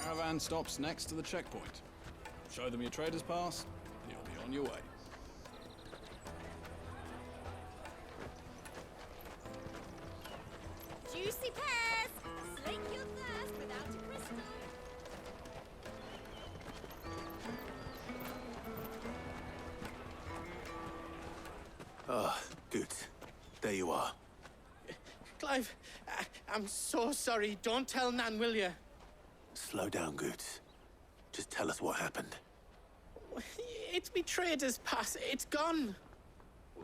Caravan stops next to the checkpoint. Show them your trader's pass, and you'll be on your way. Juicy pears! Slake your thirst without a crystal. Ah, good. There you are. Clive, I'm so sorry. Don't tell Nan, will you? Slow down, Goots. Just tell us what happened. It's me trader's pass. It's gone.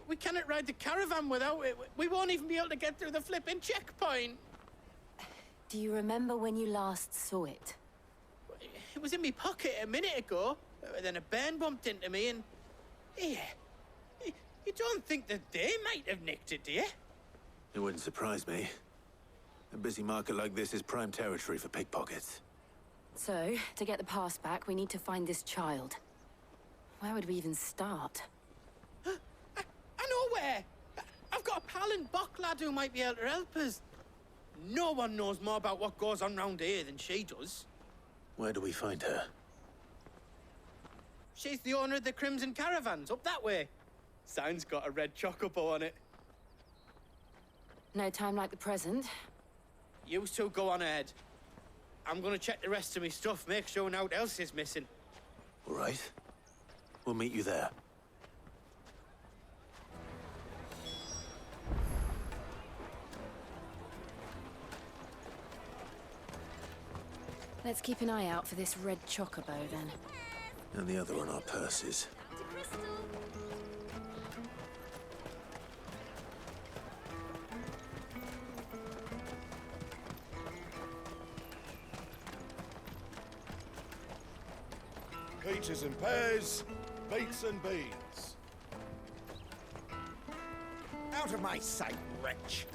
We cannot ride the caravan without it. We won't even be able to get through the flipping checkpoint. Do you remember when you last saw it? It was in my pocket a minute ago. Then a bairn bumped into me and... Yeah. You don't think that they might have nicked it, do you? It wouldn't surprise me. A busy market like this is prime territory for pickpockets. So, to get the pass back, we need to find this child. Where would we even start? I know where! I've got a pal in Bock lad who might be able to help us. No one knows more about what goes on round here than she does. Where do we find her? She's the owner of the Crimson Caravans, up that way. Sign's got a red chocobo on it. No time like the present. You two go on ahead. I'm gonna check the rest of my stuff, make sure naught else is missing. All right. We'll meet you there. Let's keep an eye out for this red chocobo, then. And the other on our purses. To crystal. Peaches and pears, beets and beans. Out of my sight, wretch.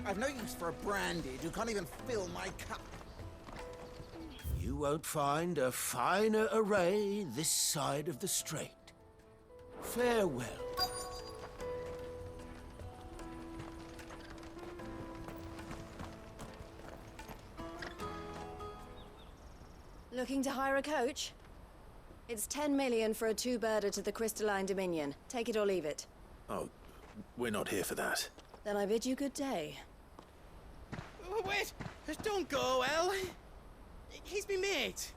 I've no use for a branded who can't even fill my cup. You won't find a finer array this side of the strait. Farewell. Looking to hire a coach? It's 10 million for a two-birder to the Crystalline Dominion. Take it or leave it. Oh, we're not here for that. Then I bid you good day. Oh, wait! Don't go, El. He's me mate.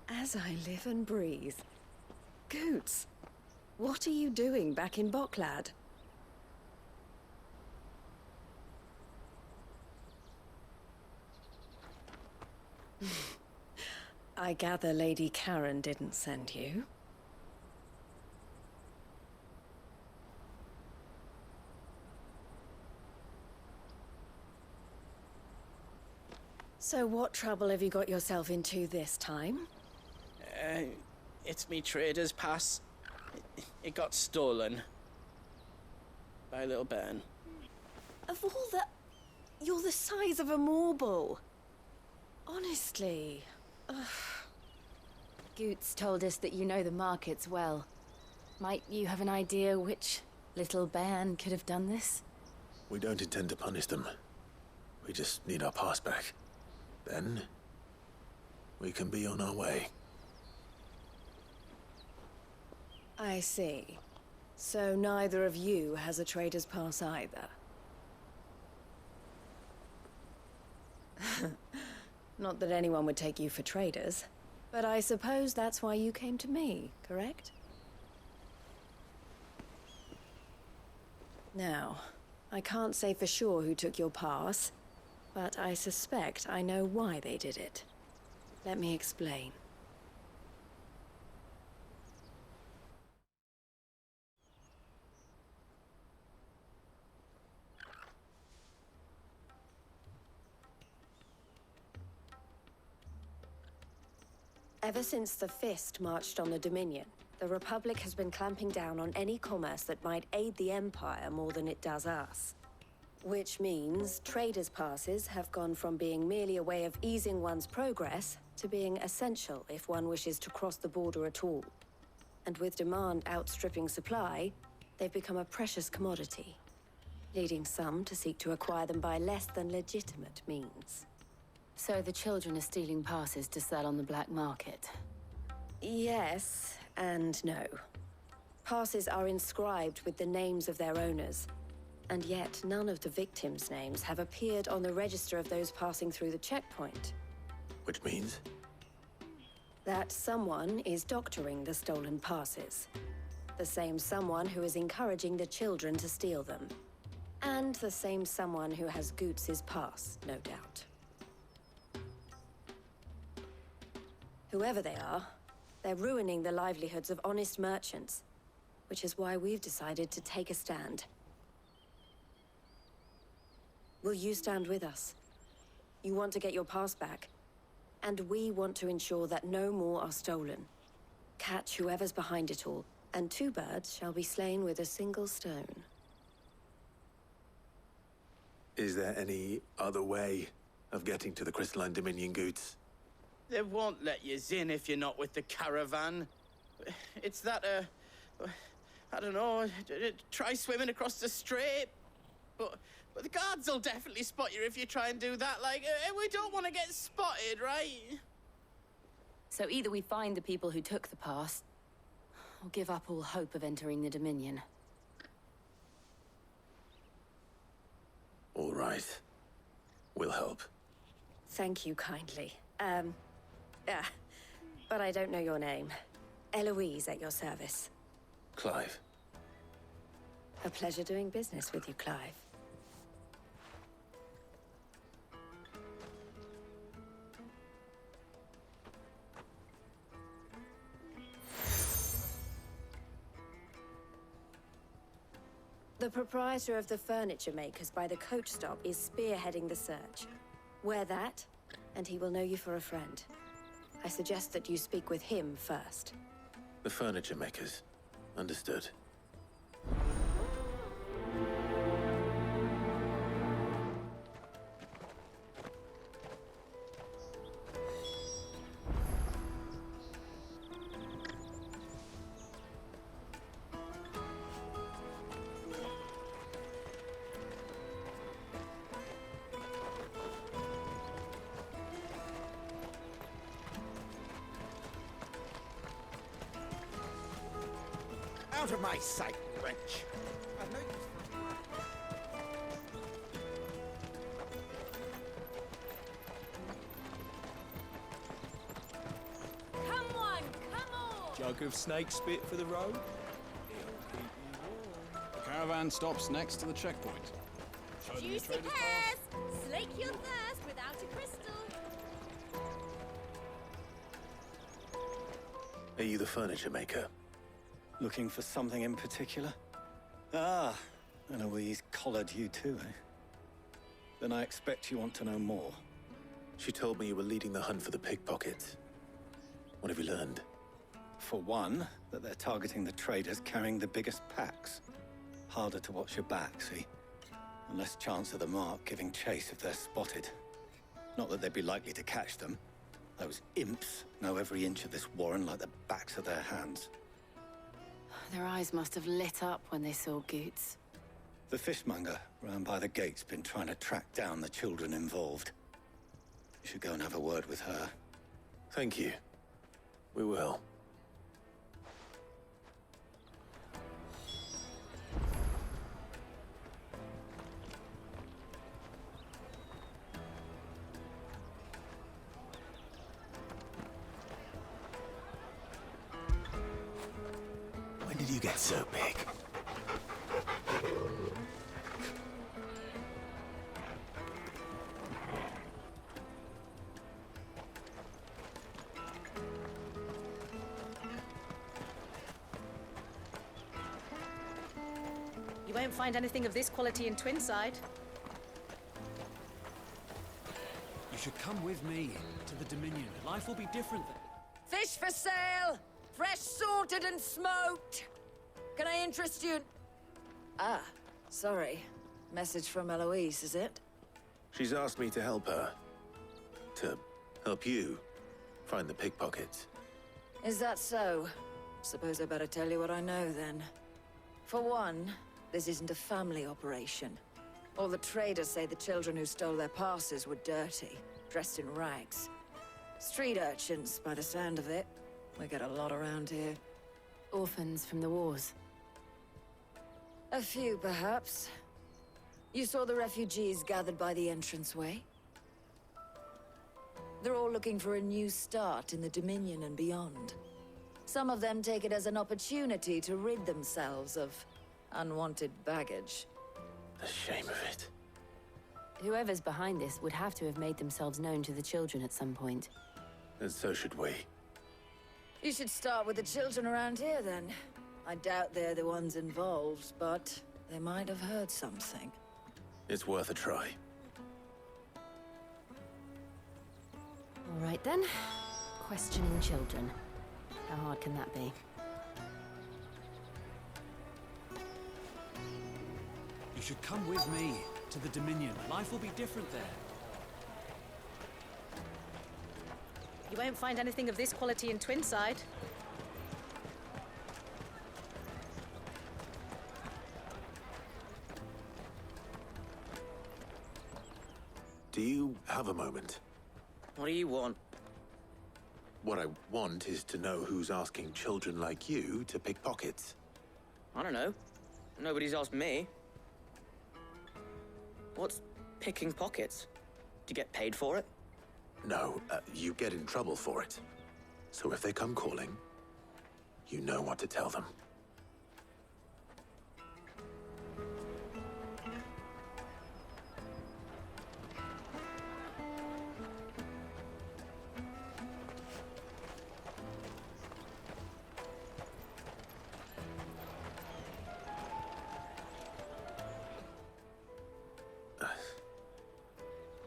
As I live and breathe. Goots, what are you doing back in Bocklad? I gather Lady Karen didn't send you. So what trouble have you got yourself into this time? It's me trader's pass. It got stolen. By a little bairn. Of all the... You're the size of a marble. Honestly. Ugh. Goots told us that you know the markets well. Might you have an idea which little bairn could have done this? We don't intend to punish them. We just need our pass back. Then, we can be on our way. I see. So neither of you has a trader's pass either. Not that anyone would take you for traders, but I suppose that's why you came to me, correct? Now, I can't say for sure who took your pass, but I suspect I know why they did it. Let me explain. Ever since the Fist marched on the Dominion, the Republic has been clamping down on any commerce that might aid the Empire more than it does us. Which means traders' passes have gone from being merely a way of easing one's progress to being essential if one wishes to cross the border at all. And with demand outstripping supply, they've become a precious commodity, leading some to seek to acquire them by less than legitimate means. So the children are stealing passes to sell on the black market. Yes and no. Passes are inscribed with the names of their owners, and yet none of the victims' names have appeared on the register of those passing through the checkpoint. Which means? That someone is doctoring the stolen passes. The same someone who is encouraging the children to steal them. And the same someone who has Goots's pass, no doubt. Whoever they are, they're ruining the livelihoods of honest merchants, which is why we've decided to take a stand. Will you stand with us? You want to get your pass back, and we want to ensure that no more are stolen. Catch whoever's behind it all, and 2 birds shall be slain with a single stone. Is there any other way of getting to the Crystalline Dominion, Goots? They won't let you in if you're not with the caravan. It's that, I don't know, try swimming across the strait. But the guards will definitely spot you if you try and do that. Like, we don't want to get spotted, right? So either we find the people who took the pass, or give up all hope of entering the Dominion. All right. We'll help. Thank you kindly. But I don't know your name. Eloise at your service. Clive. A pleasure doing business with you, Clive. The proprietor of the furniture makers by the coach stop is spearheading the search. Wear that, and he will know you for a friend. I suggest that you speak with him first. The furniture makers. Understood. Out of my sight, wretch! I've no use for... Come on, come on! Jug of snake spit for the road? The caravan stops next to the checkpoint. Show them your Juicy trader's pears! pass. Slake your thirst without a crystal. Are you the furniture maker? Looking for something in particular? Ah, Eloise collared you too, eh? Then I expect you want to know more. She told me you were leading the hunt for the pickpockets. What have you learned? For one, that they're targeting the traders carrying the biggest packs. Harder to watch your back, see? And less chance of the mark giving chase if they're spotted. Not that they'd be likely to catch them. Those imps know every inch of this warren like the backs of their hands. Their eyes must have lit up when they saw Goots. The fishmonger round by the gate's been trying to track down the children involved. You should go and have a word with her. Thank you. We will. When did you get so big? You won't find anything of this quality in Twinside. You should come with me to the Dominion. Life will be different then. Fish for sale! Fresh salted and smoked! Can I interest you? Ah, sorry. Message from Eloise, is it? She's asked me to help her. To help you find the pickpockets. Is that so? Suppose I better tell you what I know then. For one, this isn't a family operation. All the traders say the children who stole their passes were dirty. dressed in rags. Street urchins, by the sound of it. We get a lot around here. Orphans from the wars. A few, perhaps. You saw the refugees gathered by the entranceway? They're all looking for a new start in the Dominion and beyond. Some of them take it as an opportunity to rid themselves of unwanted baggage. The shame of it. Whoever's behind this would have to have made themselves known to the children at some point. And so should we. You should start with the children around here, then. I doubt they're the ones involved, but they might have heard something. It's worth a try. All right then. Questioning children. How hard can that be? You should come with me to the Dominion. Life will be different there. You won't find anything of this quality in Twinside. Do you have a moment? What do you want? What I want is to know who's asking children like you to pick pockets. I don't know. Nobody's asked me. What's picking pockets? Do you get paid for it? No, you get in trouble for it. So if they come calling, you know what to tell them.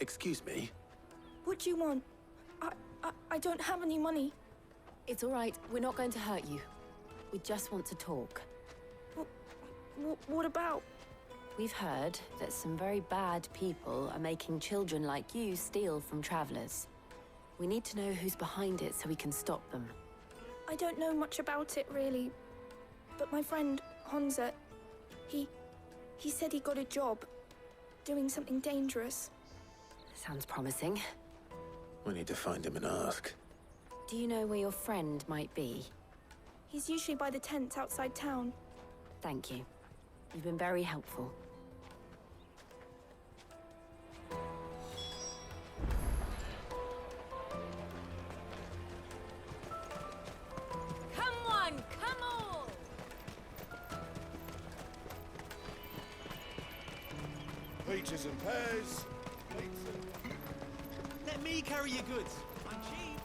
Excuse me? What do you want? I don't have any money. It's all right. We're not going to hurt you. We just want to talk. What about? We've heard that some very bad people are making children like you steal from travelers. We need to know who's behind it so we can stop them. I don't know much about it, really. But my friend, Honza, he said he got a job doing something dangerous. Sounds promising. We need to find him and ask. Do you know where your friend might be? He's usually by the tents outside town. Thank you. You've been very helpful. Come on, come on! Peaches and pears. Let me carry your goods. I'm cheap.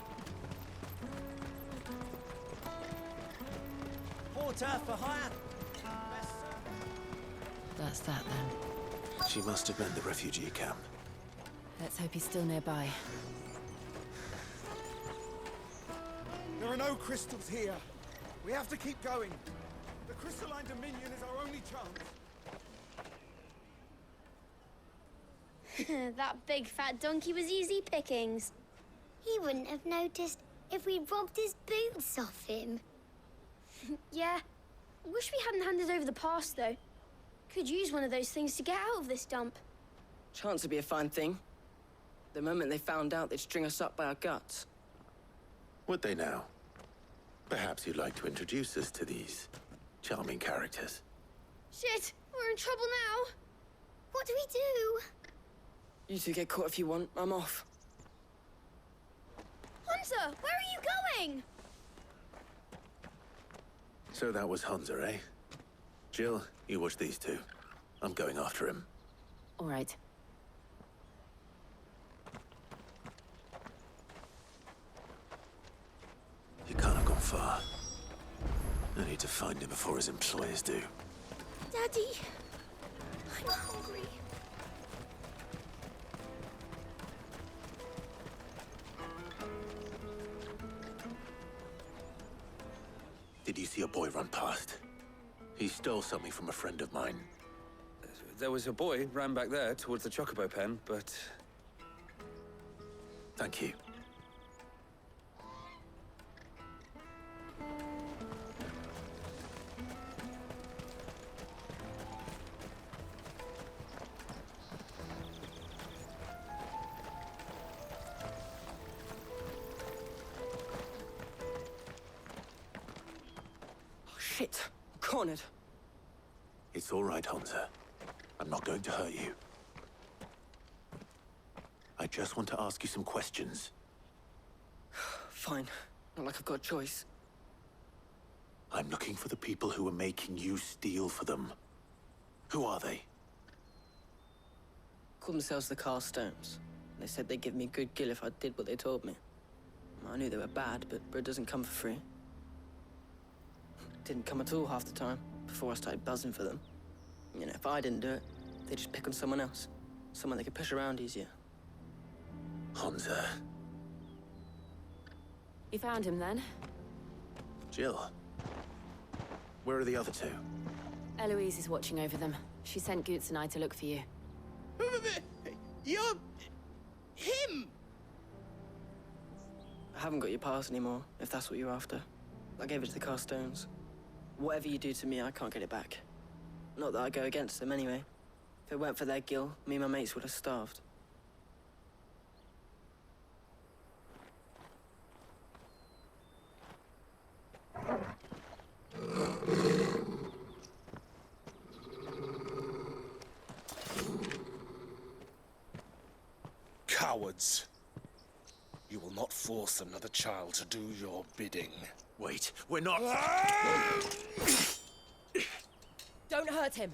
Porter for hire. That's that then. She must have meant the refugee camp. Let's hope he's still nearby. There are no crystals here. We have to keep going. The crystalline dominion is our only chance. That big fat donkey was easy pickings. He wouldn't have noticed if we robbed his boots off him. Yeah. Wish we hadn't handed over the pass, though. Could use one of those things to get out of this dump. Chance would be a fine thing. The moment they found out, they'd string us up by our guts. Would they now? Perhaps you'd like to introduce us to these charming characters. Shit, we're in trouble now. What do we do? You two get caught if you want. I'm off. Hunter, where are you going? So that was Hunter, eh? Jill, you watch these two. I'm going after him. All right. He can't have gone far. I need to find him before his employers do. Daddy, I'm hungry. Did you see a boy run past? He stole something from a friend of mine. There was a boy ran back there towards the Chocobo pen, but... Thank you. Shit. I'm cornered. It's all right, Hansa. I'm not going to hurt you. I just want to ask you some questions. Fine. Not like I've got a choice. I'm looking for the people who are making you steal for them. Who are they? Called themselves the Carstones. They said they'd give me good gill if I did what they told me. I knew they were bad, but bread doesn't come for free. Didn't come at all half the time, before I started buzzing for them. You know, if I didn't do it, they'd just pick on someone else. Someone they could push around easier. Hansa. You found him then? Jill. Where are the other two? Eloise is watching over them. She sent Goots and I to look for you. You're... him! I haven't got your pass anymore, if that's what you're after. I gave it to the Carstones. Whatever you do to me, I can't get it back. Not that I go against them anyway. If it weren't for their gill, me and my mates would have starved. Cowards. You will not force another child to do your bidding. Wait, we're not... Don't hurt him.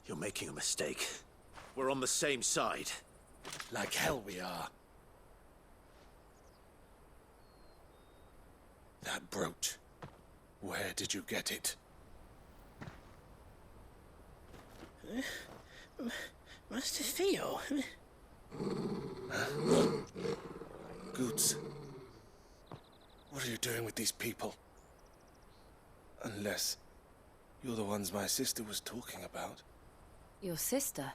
You're making a mistake. We're on the same side. Like hell we are. That brooch. Where did you get it? Master Theo? Goots. What are you doing with these people? Unless you're the ones my sister was talking about. Your sister?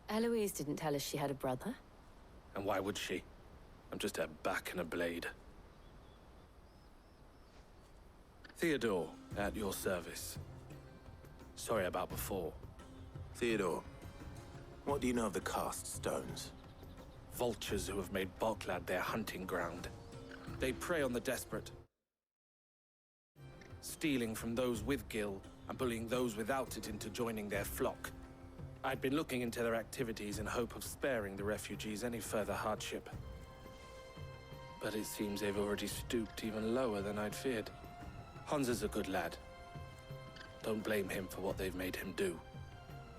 Eloise didn't tell us she had a brother. And why would she? I'm just her back and a blade. Theodore, at your service. Sorry about before. Theodore, what do you know of the Cast Stones? Vultures who have made Boklad their hunting ground. They prey on the desperate, stealing from those with Gil and bullying those without it into joining their flock. I'd been looking into their activities in hope of sparing the refugees any further hardship. But it seems they've already stooped even lower than I'd feared. Hansa's a good lad. Don't blame him for what they've made him do.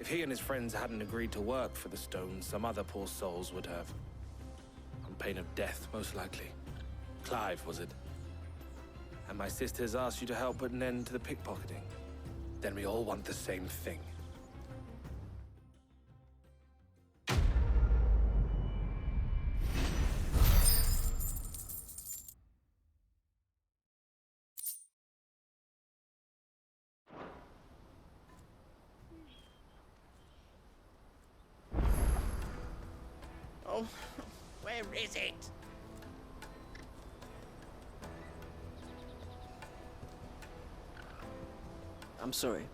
If he and his friends hadn't agreed to work for the Stones, some other poor souls would have. On pain of death, most likely. Clive, was it? And my sisters asked you to help put an end to the pickpocketing. Then we all want the same thing. Oh, where is it? I'm sorry.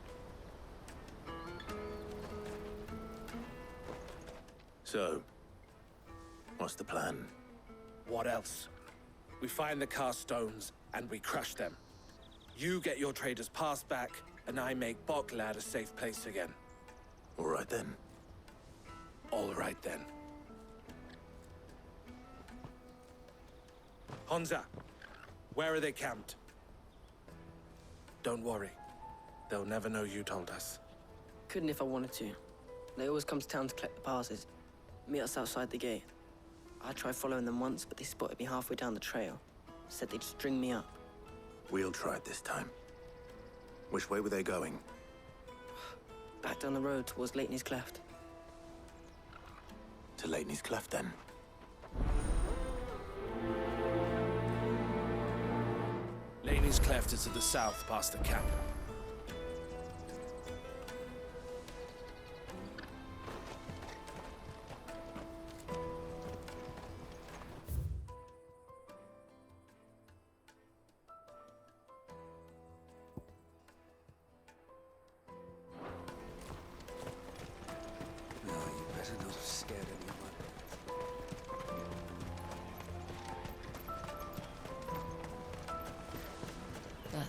So, what's the plan? What else? We find the Carstones and we crush them. You get your trader's pass back, and I make Boklad a safe place again. All right then. All right then. Hansa, where are they camped? Don't worry. They'll never know you told us. Couldn't if I wanted to. They always come to town to collect the passes. Meet us outside the gate. I tried following them once, but they spotted me halfway down the trail. Said they'd string me up. We'll try it this time. Which way were they going? Back down the road towards Leitney's Cleft. To Leitney's Cleft, then. Laney's Cleft is to the south, past the camp.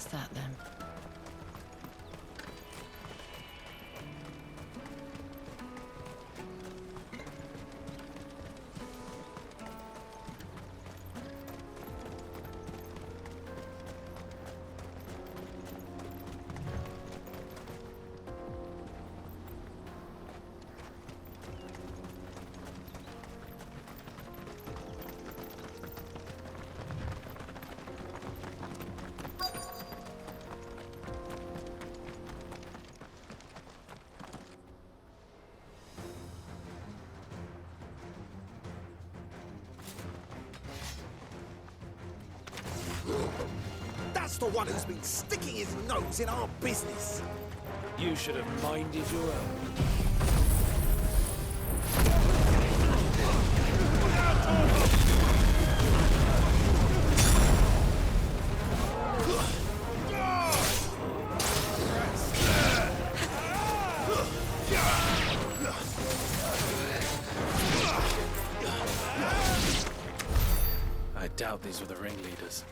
What's that then? That's the one who's been sticking his nose in our business. You should have minded your own. I doubt these were the ringleaders.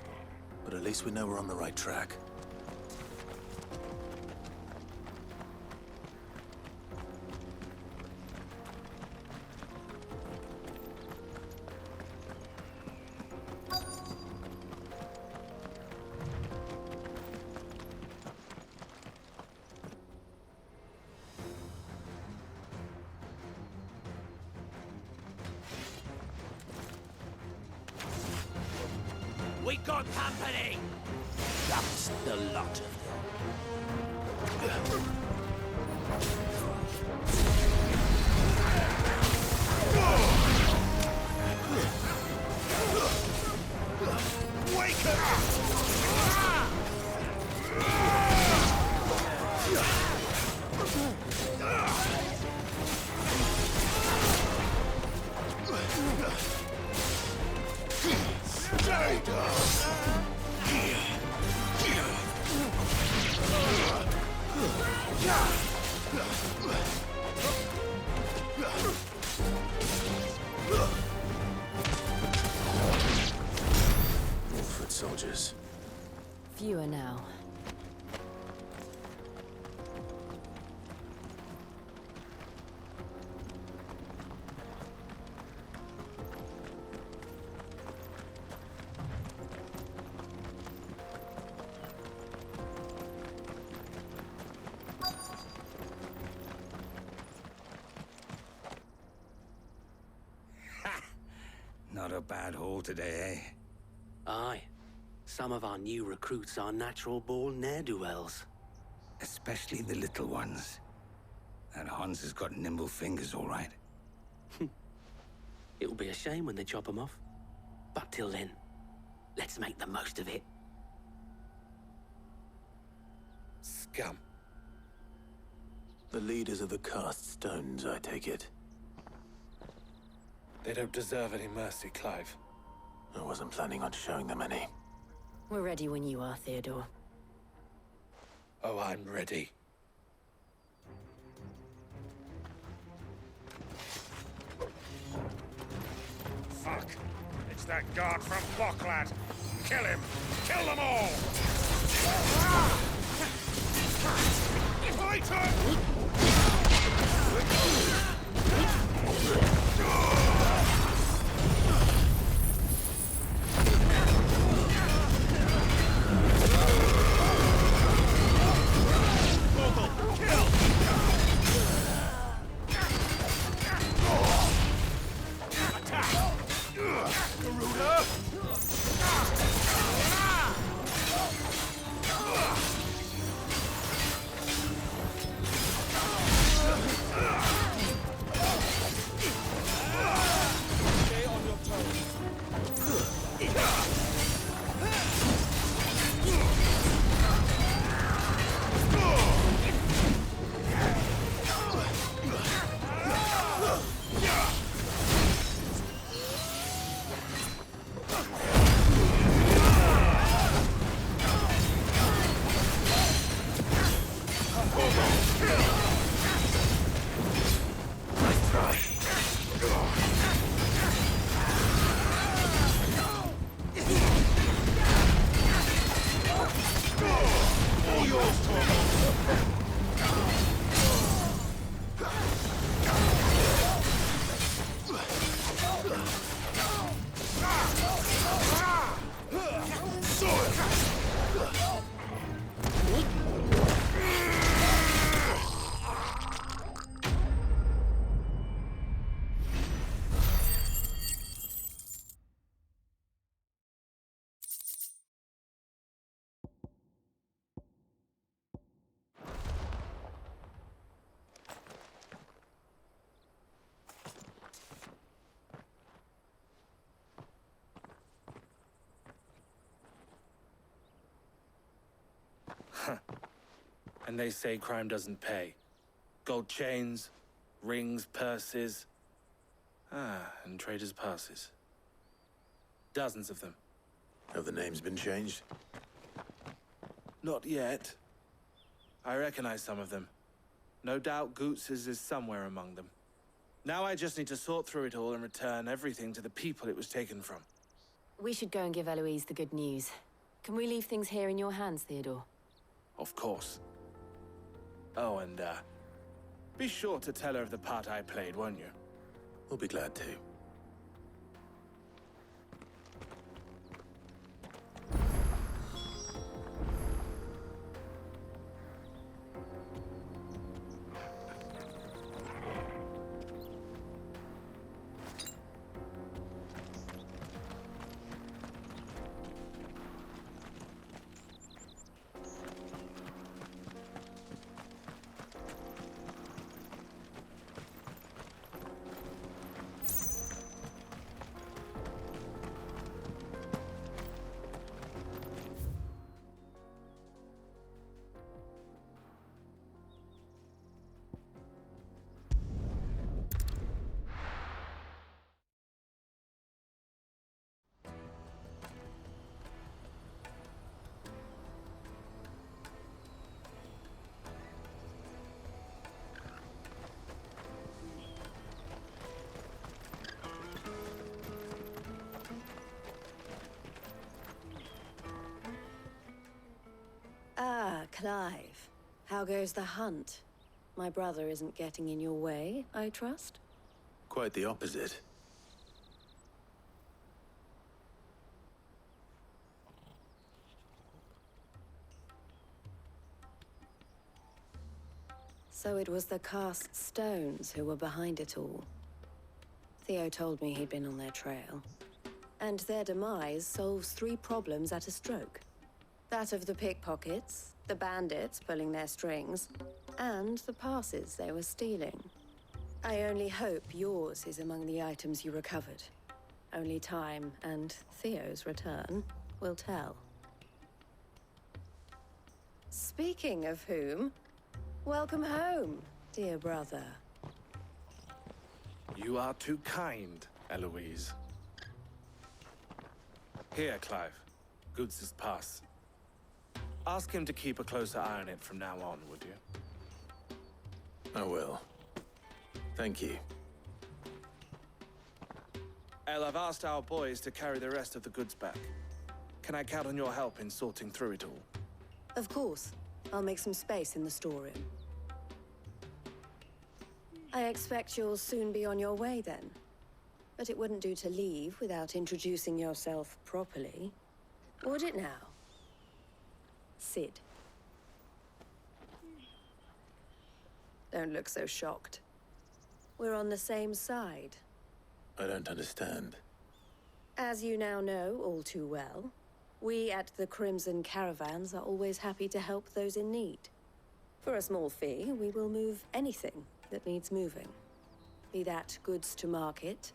But at least we know we're on the right track. We got company! That's the lot of them. Wake up! Foot soldiers. Fewer now. Not a bad haul today, eh? Aye. Some of our new recruits are natural-born ne'er-do-wells. Especially the little ones. That Hans has got nimble fingers, all right. It'll be a shame when they chop them off. But till then, let's make the most of it. Scum. The leaders of the cast stones, I take it. They don't deserve any mercy, Clive. I wasn't planning on showing them any. We're ready when you are, Theodore. Oh, I'm ready. Fuck. It's that guard from Bocklad. Kill him! Kill them all! Fight him! yours, Tormund! And they say crime doesn't pay. Gold chains, rings, purses. And traders' passes. Dozens of them. Have the names been changed? Not yet. I recognize some of them. No doubt Goots's is somewhere among them. Now I just need to sort through it all and return everything to the people it was taken from. We should go and give Eloise the good news. Can we leave things here in your hands, Theodore? Of course. Oh, and, be sure to tell her of the part I played, won't you? We'll be glad to. Ah, Clive. How goes the hunt? My brother isn't getting in your way, I trust? Quite the opposite. So it was the cast stones who were behind it all. Theo told me he'd been on their trail. And their demise solves 3 problems at a stroke. That of the pickpockets, the bandits pulling their strings, and the passes they were stealing. I only hope yours is among the items you recovered. Only time and Theo's return will tell. Speaking of whom, welcome home, dear brother. You are too kind, Eloise. Here, Clive. Goots's pass. Ask him to keep a closer eye on it from now on, would you? I will. Thank you. El, I've asked our boys to carry the rest of the goods back. Can I count on your help in sorting through it all? Of course. I'll make some space in the storeroom. I expect you'll soon be on your way then. But it wouldn't do to leave without introducing yourself properly. Would it now? Sid. Don't look so shocked. We're on the same side. I don't understand. As you now know all too well, we at the Crimson Caravans are always happy to help those in need. For a small fee, we will move anything that needs moving. Be that goods to market,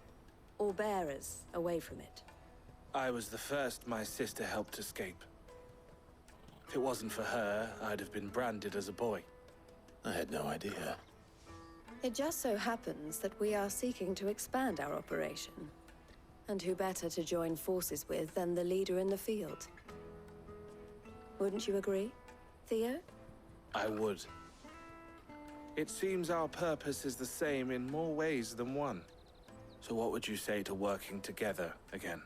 or bearers away from it. I was the first my sister helped escape. If it wasn't for her, I'd have been branded as a boy. I had no idea. It just so happens that we are seeking to expand our operation. And who better to join forces with than the leader in the field? Wouldn't you agree, Theo? I would. It seems our purpose is the same in more ways than one. So what would you say to working together again?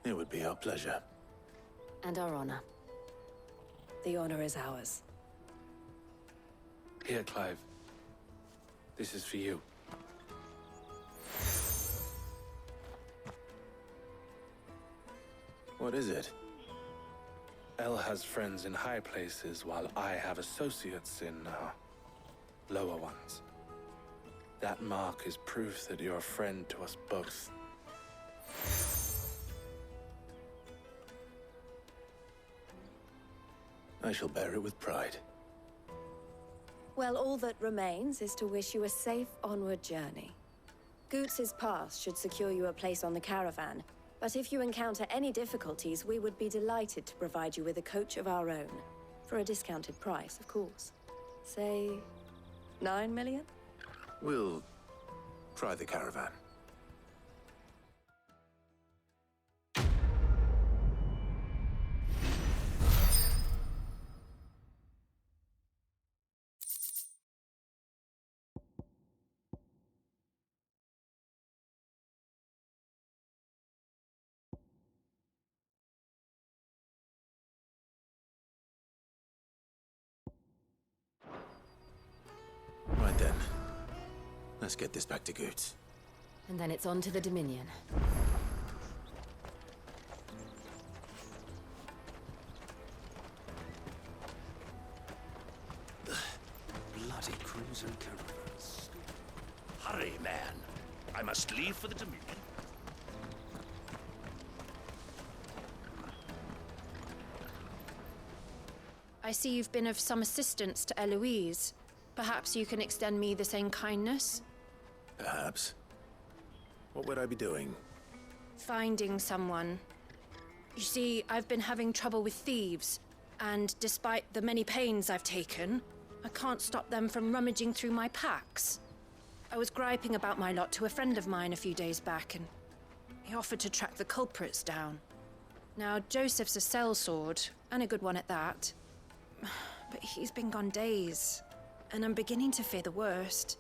It would be our pleasure. And our honor. the honor is ours. Here, Clive. This is for you. What is it? Elle has friends in high places, while I have associates in, lower ones. That mark is proof that you're a friend to us both. I shall bear it with pride. Well, all that remains is to wish you a safe onward journey. Goots's pass should secure you a place on the caravan, but if you encounter any difficulties, we would be delighted to provide you with a coach of our own. For a discounted price, of course. Say, 9 million? We'll try the caravan. Right then. Let's get this back to Goots. And then it's on to the Dominion. Bloody cruiser caravans. Hurry, man. I must leave for the Dominion. I see you've been of some assistance to Eloise. Perhaps you can extend me the same kindness? Perhaps. What would I be doing? Finding someone. You see, I've been having trouble with thieves, and despite the many pains I've taken, I can't stop them from rummaging through my packs. I was griping about my lot to a friend of mine a few days back, and he offered to track the culprits down. Now, Joseph's a sellsword, and a good one at that. But he's been gone days, and I'm beginning to fear the worst.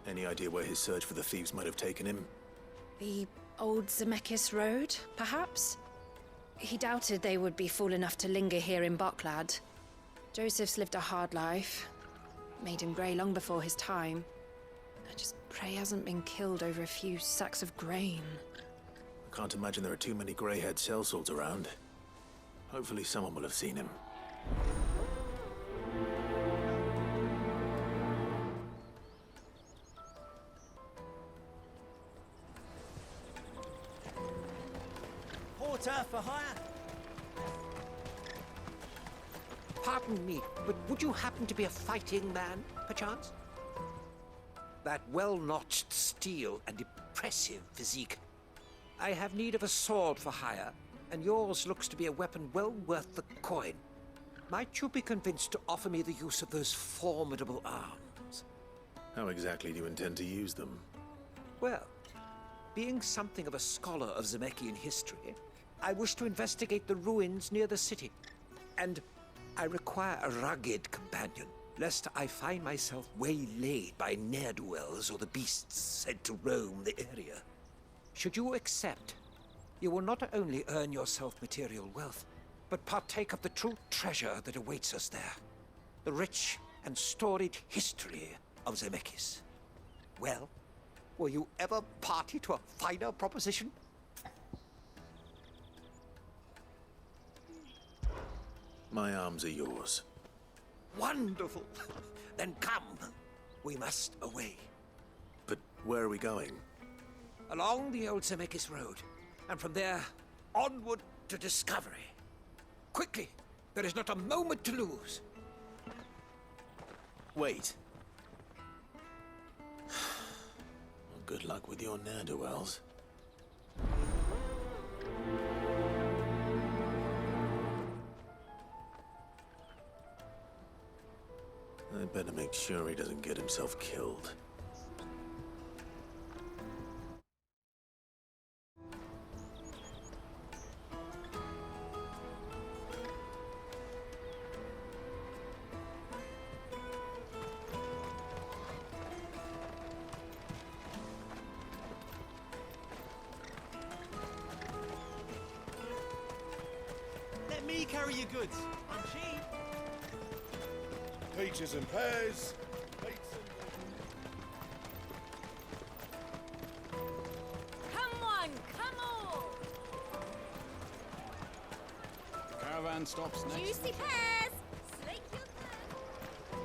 Any idea where his search for the thieves might have taken him? The old Zemeckis Road, perhaps? He doubted they would be fool enough to linger here in Boklad. Joseph's lived a hard life. Made him grey long before his time. I just pray he hasn't been killed over a few sacks of grain. I can't imagine there are too many grey-haired sellswords around. Hopefully someone will have seen him. Porter for hire? Pardon me, but would you happen to be a fighting man, perchance? That well-notched steel and impressive physique. I have need of a sword for hire, and yours looks to be a weapon well worth the coin. Might you be convinced to offer me the use of those formidable arms? How exactly do you intend to use them? Well, being something of a scholar of Zemeckis history, I wish to investigate the ruins near the city. And I require a rugged companion, lest I find myself waylaid by ne'er-do-wells or the beasts sent to roam the area. Should you accept, you will not only earn yourself material wealth, but partake of the true treasure that awaits us there. The rich and storied history of Zemeckis. Well, were you ever party to a finer proposition? My arms are yours. Wonderful! Then come. We must away. But where are we going? Along the old Zemeckis Road, and from there, onward to discovery. Quickly! There is not a moment to lose. Wait. Well, good luck with your ne'er-do-wells. I'd better make sure he doesn't get himself killed. me carry your goods. I'm cheap. Peaches and pears. Come on, come on! The caravan stops next. Juicy pears! Slake your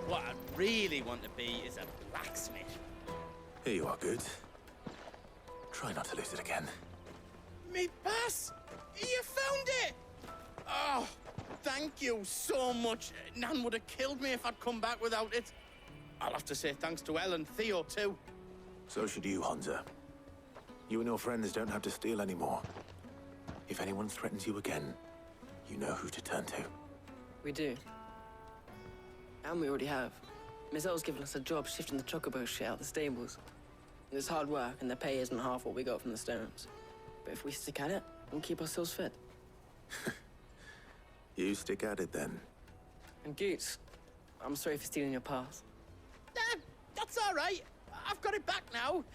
What I really want to be is a blacksmith. Here you are, good. Try not to lose it again. Me pass! You found it! Oh, thank you so much. Nan would have killed me if I'd come back without it. I'll have to say thanks to Elle and Theo, too. So should you, Hansa. You and your friends don't have to steal anymore. If anyone threatens you again, you know who to turn to. We do. And we already have. Miss Elle's given us a job shifting the chocobo shit out the stables. It's hard work, and the pay isn't half what we got from the stones. But if we stick at it, we'll keep ourselves fit. You stick at it, then. And Goots, I'm sorry for stealing your pass. That's all right. I've got it back now.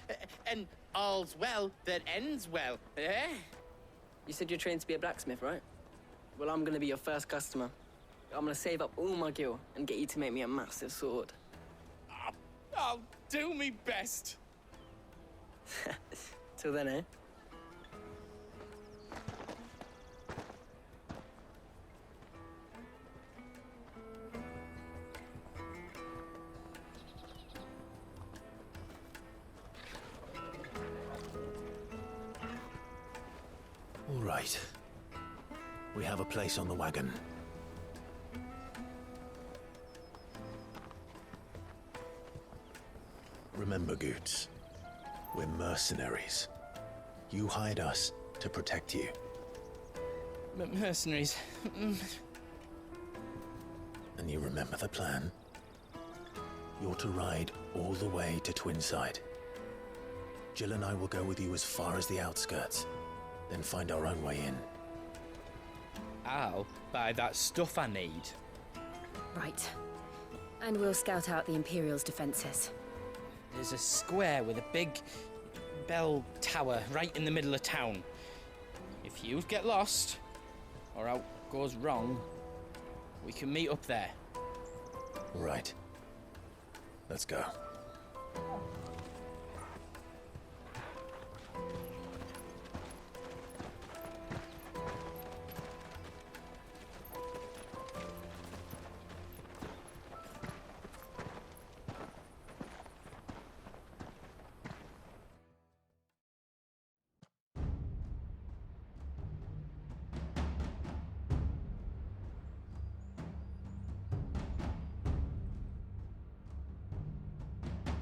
And all's well that ends well, eh? You said you're trained to be a blacksmith, right? Well, I'm gonna be your first customer. I'm gonna save up all my gil and get you to make me a massive sword. I'll do me best. Till then, eh? All right. We have a place on the wagon. Remember, Goots, we're mercenaries. You hired us to protect you. Mercenaries. And you remember the plan? You're to ride all the way to Twinside. Jill and I will go with you as far as the outskirts, then find our own way in. I'll buy that stuff I need. Right. And we'll scout out the Imperial's defenses. There's a square with a big bell tower right in the middle of town. If you get lost, or out goes wrong, we can meet up there. Right. Let's go.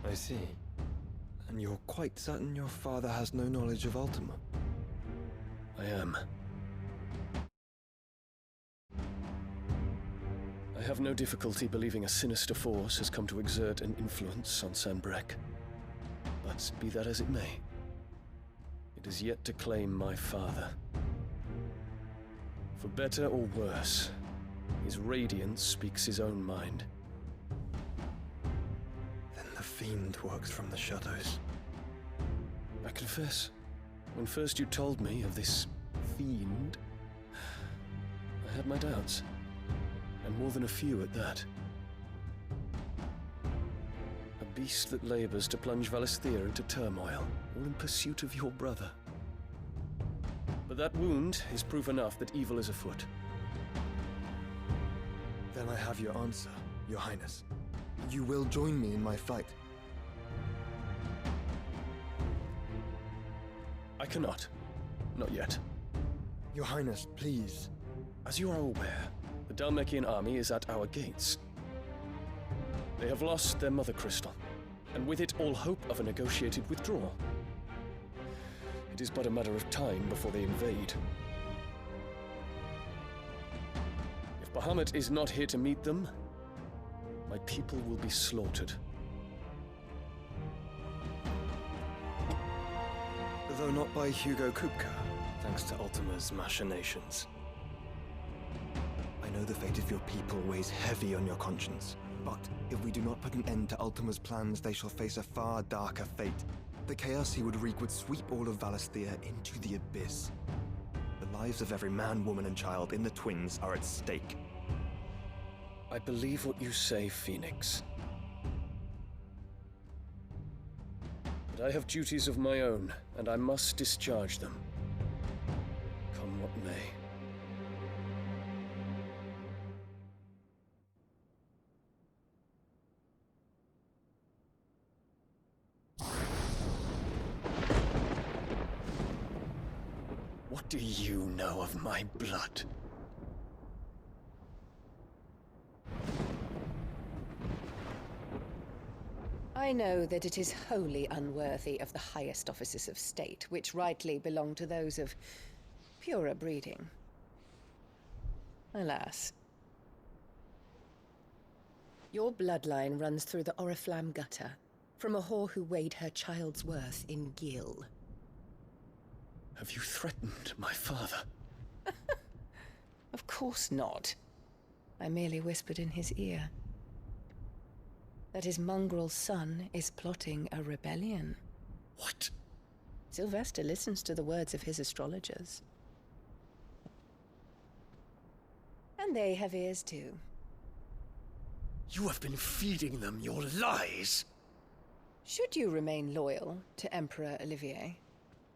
I see. And you're quite certain your father has no knowledge of Ultima? I am. I have no difficulty believing a sinister force has come to exert an influence on Sanbreque. But be that as it may, it is yet to claim my father. For better or worse, his radiance speaks his own mind. The fiend works from the shadows. I confess, when first you told me of this fiend, I had my doubts, and more than a few at that. A beast that labors to plunge Valisthea into turmoil, all in pursuit of your brother. But that wound is proof enough that evil is afoot. Then I have your answer, Your Highness. You will join me in my fight. I cannot. Not yet. Your Highness, please. As you are aware, the Dhalmekian army is at our gates. They have lost their mother crystal, and with it all hope of a negotiated withdrawal. It is but a matter of time before they invade. If Bahamut is not here to meet them, my people will be slaughtered. Though not by Hugo Kupka, thanks to Ultima's machinations. I know the fate of your people weighs heavy on your conscience, but if we do not put an end to Ultima's plans, they shall face a far darker fate. The chaos he would wreak would sweep all of Valisthea into the abyss. The lives of every man, woman, and child in the Twins are at stake. I believe what you say, Phoenix. But I have duties of my own, and I must discharge them. Come what may. What do you know of my blood? I know that it is wholly unworthy of the highest offices of state, which rightly belong to those of purer breeding. Alas. Your bloodline runs through the Oriflamme gutter, from a whore who weighed her child's worth in gil. Have you threatened my father? Of course not. I merely whispered in his ear that his mongrel son is plotting a rebellion. What? Sylvester listens to the words of his astrologers. And they have ears too. You have been feeding them your lies! Should you remain loyal to Emperor Olivier,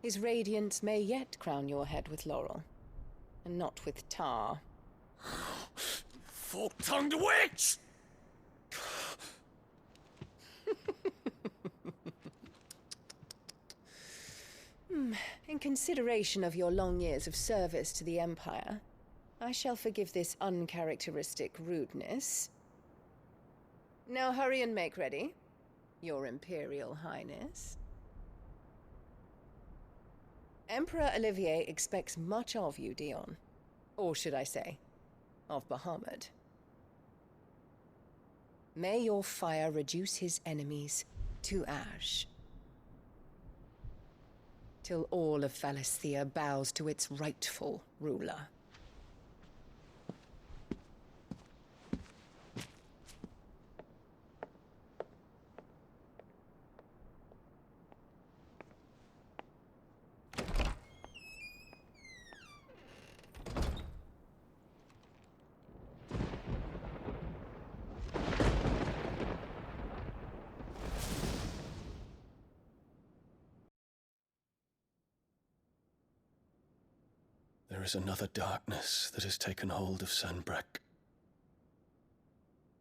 his radiance may yet crown your head with laurel, and not with tar. Fork-tongued witch! In consideration of your long years of service to the Empire, I shall forgive this uncharacteristic rudeness. Now hurry and make ready, Your Imperial Highness. Emperor Olivier expects much of you, Dion. Or should I say, of Bahamut. May your fire reduce his enemies to ash, till all of Valisthea bows to its rightful ruler. There is another darkness that has taken hold of Sanbreque.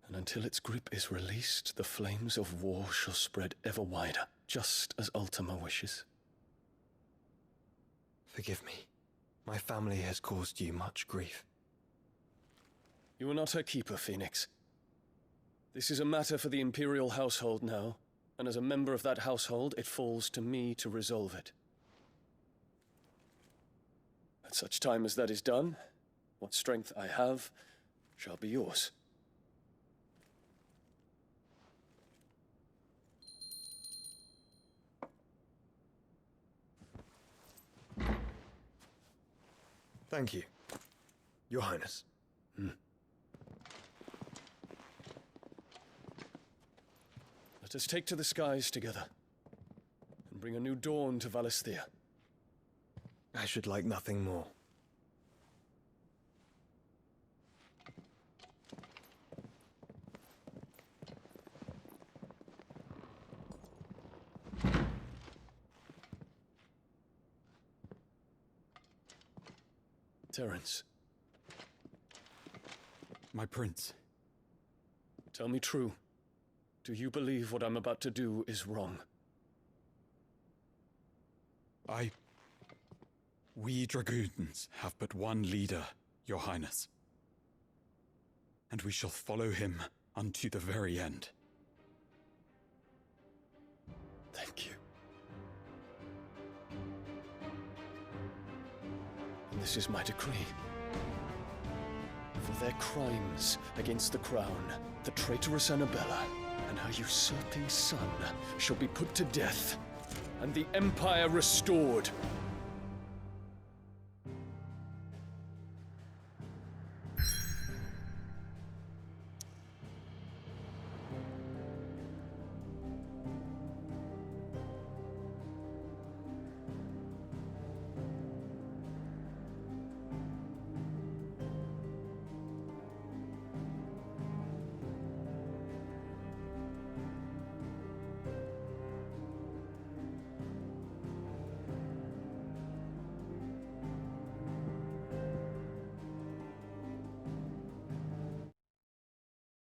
And until its grip is released, the flames of war shall spread ever wider, just as Ultima wishes. Forgive me. My family has caused you much grief. You are not her keeper, Phoenix. This is a matter for the Imperial household now, and as a member of that household, it falls to me to resolve it. At such time as that is done, what strength I have shall be yours. Thank you, Your Highness. Let us take to the skies together, and bring a new dawn to Valisthea. I should like nothing more. Terence. My prince. Tell me true. Do you believe what I'm about to do is wrong? We dragoons have but one leader, Your Highness. And we shall follow him unto the very end. Thank you. And this is my decree. For their crimes against the crown, the traitorous Annabella and her usurping son shall be put to death, and the Empire restored.